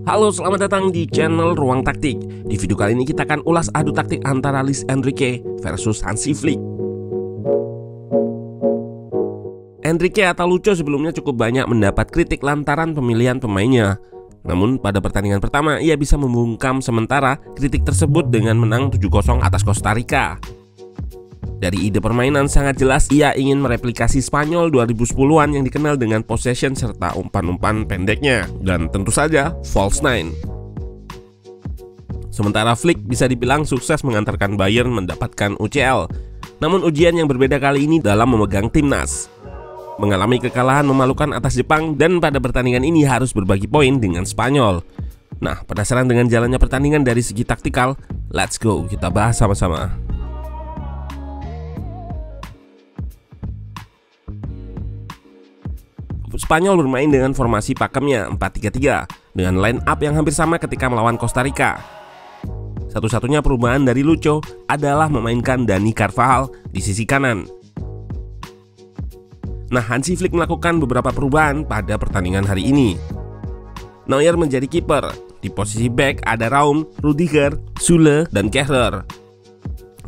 Halo, selamat datang di channel Ruang Taktik. Di video kali ini kita akan ulas adu taktik antara Luis Enrique versus Hansi Flick. Enrique atau Lucho sebelumnya cukup banyak mendapat kritik lantaran pemilihan pemainnya. Namun pada pertandingan pertama ia bisa membungkam sementara kritik tersebut dengan menang 7-0 atas Costa Rica. Dari ide permainan sangat jelas ia ingin mereplikasi Spanyol 2010-an yang dikenal dengan possession serta umpan-umpan pendeknya, dan tentu saja false nine. Sementara Flick bisa dibilang sukses mengantarkan Bayern mendapatkan UCL. Namun ujian yang berbeda kali ini dalam memegang timnas. Mengalami kekalahan memalukan atas Jepang dan pada pertandingan ini harus berbagi poin dengan Spanyol. Nah, penasaran dengan jalannya pertandingan dari segi taktikal? Let's go, kita bahas sama-sama. Spanyol bermain dengan formasi pakemnya 4-3-3 dengan line up yang hampir sama ketika melawan Costa Rica. Satu-satunya perubahan dari Lucho adalah memainkan Dani Carvajal di sisi kanan. Nah, Hansi Flick melakukan beberapa perubahan pada pertandingan hari ini. Neuer menjadi kiper. Di posisi back ada Raum, Rudiger, Süle, dan Kehrer.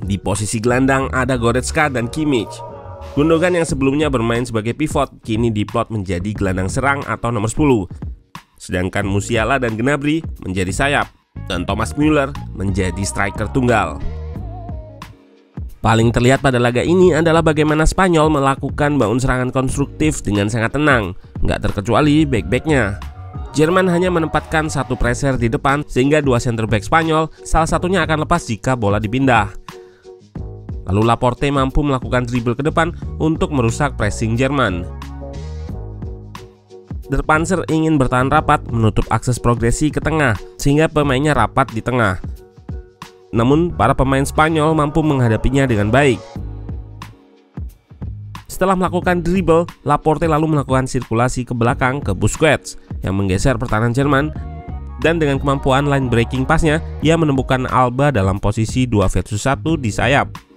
Di posisi gelandang ada Goretzka dan Kimmich. Gundogan yang sebelumnya bermain sebagai pivot kini diplot menjadi gelandang serang atau nomor 10. Sedangkan Musiala dan Gnabry menjadi sayap dan Thomas Müller menjadi striker tunggal. Paling terlihat pada laga ini adalah bagaimana Spanyol melakukan bangun serangan konstruktif dengan sangat tenang, nggak terkecuali back-backnya. Jerman hanya menempatkan satu pressure di depan sehingga dua center back Spanyol salah satunya akan lepas jika bola dipindah. Lalu Laporte mampu melakukan dribble ke depan untuk merusak pressing Jerman. Der Panzer ingin bertahan rapat menutup akses progresi ke tengah sehingga pemainnya rapat di tengah. Namun para pemain Spanyol mampu menghadapinya dengan baik. Setelah melakukan dribble, Laporte lalu melakukan sirkulasi ke belakang ke Busquets yang menggeser pertahanan Jerman, dan dengan kemampuan line breaking pasnya ia menemukan Alba dalam posisi 2 versus 1 di sayap.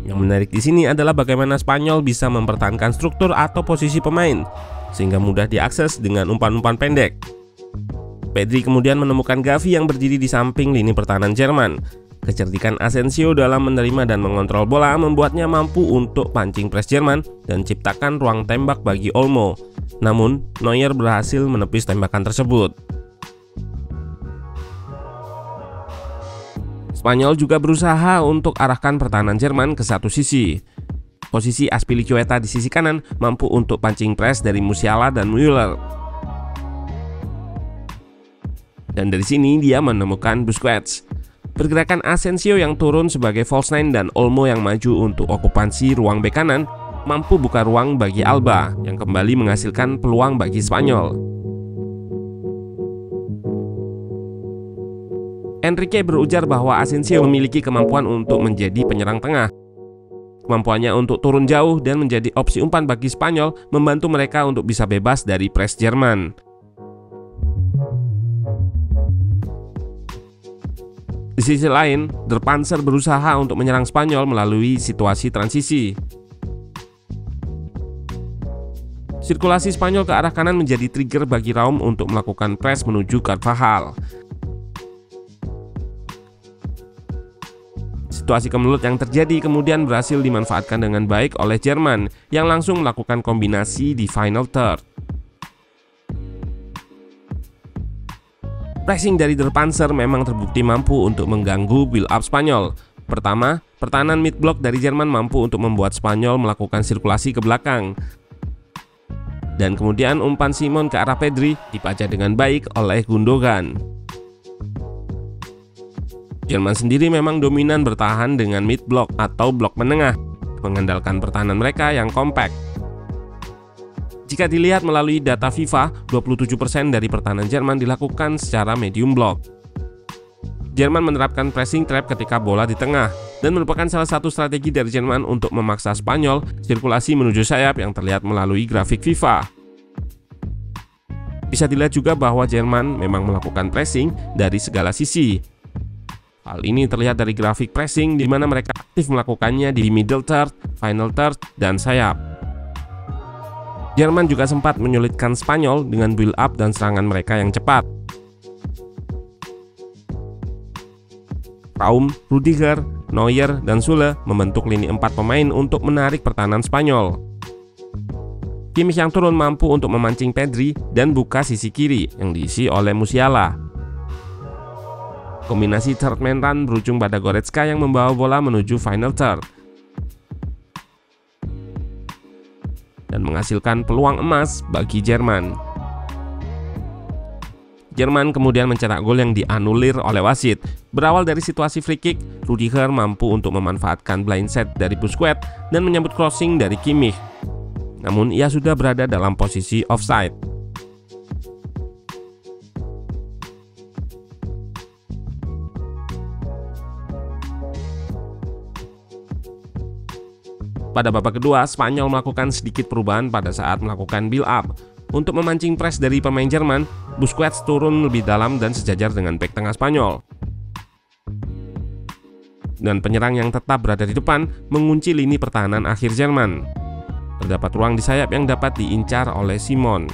Yang menarik di sini adalah bagaimana Spanyol bisa mempertahankan struktur atau posisi pemain sehingga mudah diakses dengan umpan-umpan pendek. Pedri kemudian menemukan Gavi yang berdiri di samping lini pertahanan Jerman. Kecerdikan Asensio dalam menerima dan mengontrol bola membuatnya mampu untuk pancing press Jerman dan ciptakan ruang tembak bagi Olmo. Namun, Neuer berhasil menepis tembakan tersebut. Spanyol juga berusaha untuk arahkan pertahanan Jerman ke satu sisi. Posisi Azpilicueta di sisi kanan mampu untuk pancing press dari Musiala dan Müller. Dan dari sini dia menemukan Busquets. Pergerakan Asensio yang turun sebagai false nine dan Olmo yang maju untuk okupansi ruang bek kanan mampu buka ruang bagi Alba yang kembali menghasilkan peluang bagi Spanyol. Enrique berujar bahwa Asensio memiliki kemampuan untuk menjadi penyerang tengah. Kemampuannya untuk turun jauh dan menjadi opsi umpan bagi Spanyol membantu mereka untuk bisa bebas dari press Jerman. Di sisi lain, Der Panzer berusaha untuk menyerang Spanyol melalui situasi transisi. Sirkulasi Spanyol ke arah kanan menjadi trigger bagi Raum untuk melakukan press menuju Carvajal. Situasi kemelut yang terjadi kemudian berhasil dimanfaatkan dengan baik oleh Jerman yang langsung melakukan kombinasi di final third. Pressing dari Der Panzer memang terbukti mampu untuk mengganggu build up Spanyol. Pertama, pertahanan mid block dari Jerman mampu untuk membuat Spanyol melakukan sirkulasi ke belakang. Dan kemudian umpan Simon ke arah Pedri dibaca dengan baik oleh Gundogan. Jerman sendiri memang dominan bertahan dengan mid block atau blok menengah, mengandalkan pertahanan mereka yang kompak. Jika dilihat melalui data FIFA, 27% dari pertahanan Jerman dilakukan secara medium block. Jerman menerapkan pressing trap ketika bola di tengah dan merupakan salah satu strategi dari Jerman untuk memaksa Spanyol sirkulasi menuju sayap yang terlihat melalui grafik FIFA. Bisa dilihat juga bahwa Jerman memang melakukan pressing dari segala sisi. Hal ini terlihat dari grafik pressing di mana mereka aktif melakukannya di middle third, final third, dan sayap. Jerman juga sempat menyulitkan Spanyol dengan build up dan serangan mereka yang cepat. Raum, Rudiger, Neuer, dan Süle membentuk lini 4 pemain untuk menarik pertahanan Spanyol. Kimmich yang turun mampu untuk memancing Pedri dan buka sisi kiri yang diisi oleh Musiala. Kombinasi third man run berujung pada Goretzka yang membawa bola menuju final third dan menghasilkan peluang emas bagi Jerman. Jerman kemudian mencetak gol yang dianulir oleh wasit. Berawal dari situasi free kick, Rudiger mampu untuk memanfaatkan blind set dari Busquets dan menyambut crossing dari Kimmich. Namun ia sudah berada dalam posisi offside. Pada babak kedua, Spanyol melakukan sedikit perubahan pada saat melakukan build up. Untuk memancing press dari pemain Jerman, Busquets turun lebih dalam dan sejajar dengan bek tengah Spanyol. Dan penyerang yang tetap berada di depan mengunci lini pertahanan akhir Jerman. Terdapat ruang di sayap yang dapat diincar oleh Simon.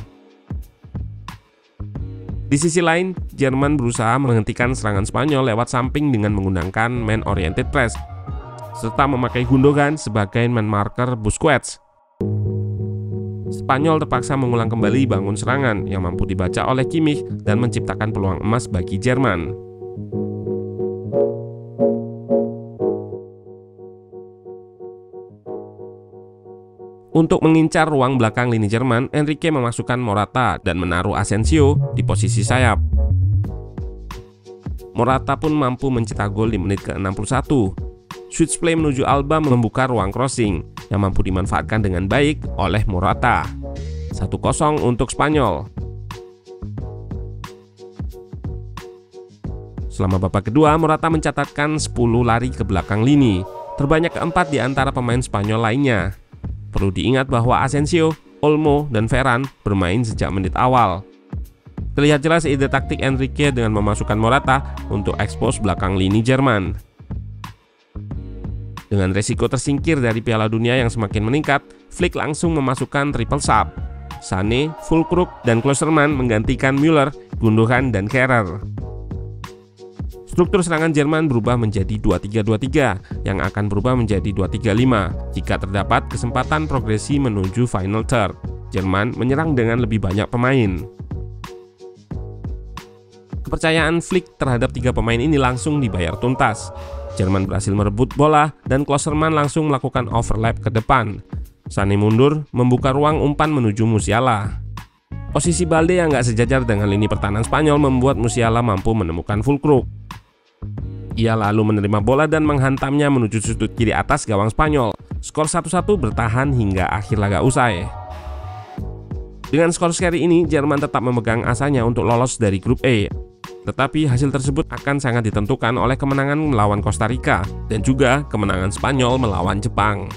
Di sisi lain, Jerman berusaha menghentikan serangan Spanyol lewat samping dengan menggunakan man-oriented press, serta memakai Gundogan sebagai man marker Busquets. Spanyol terpaksa mengulang kembali bangun serangan yang mampu dibaca oleh Kimmich dan menciptakan peluang emas bagi Jerman. Untuk mengincar ruang belakang lini Jerman, Enrique memasukkan Morata dan menaruh Asensio di posisi sayap. Morata pun mampu mencetak gol di menit ke-61. Switch play menuju Alba membuka ruang crossing yang mampu dimanfaatkan dengan baik oleh Morata. 1-0 untuk Spanyol. Selama babak kedua, Morata mencatatkan 10 lari ke belakang lini, terbanyak keempat di antara pemain Spanyol lainnya. Perlu diingat bahwa Asensio, Olmo, dan Ferran bermain sejak menit awal. Terlihat jelas ide taktik Enrique dengan memasukkan Morata untuk ekspos belakang lini Jerman. Dengan resiko tersingkir dari Piala Dunia yang semakin meningkat, Flick langsung memasukkan triple sub. Sané, Füllkrug, dan Klostermann menggantikan Müller, Gundogan, dan Kehrer. Struktur serangan Jerman berubah menjadi 2-3-2-3 yang akan berubah menjadi 2-3-5 jika terdapat kesempatan progresi menuju final third. Jerman menyerang dengan lebih banyak pemain. Kepercayaan Flick terhadap 3 pemain ini langsung dibayar tuntas. Jerman berhasil merebut bola dan Klostermann langsung melakukan overlap ke depan. Sané mundur, membuka ruang umpan menuju Musiala. Posisi Balde yang gak sejajar dengan lini pertahanan Spanyol membuat Musiala mampu menemukan Füllkrug. Ia lalu menerima bola dan menghantamnya menuju sudut kiri atas gawang Spanyol. Skor 1-1 bertahan hingga akhir laga usai. Dengan skor seri ini, Jerman tetap memegang asanya untuk lolos dari grup E. Tetapi hasil tersebut akan sangat ditentukan oleh kemenangan melawan Costa Rica dan juga kemenangan Spanyol melawan Jepang.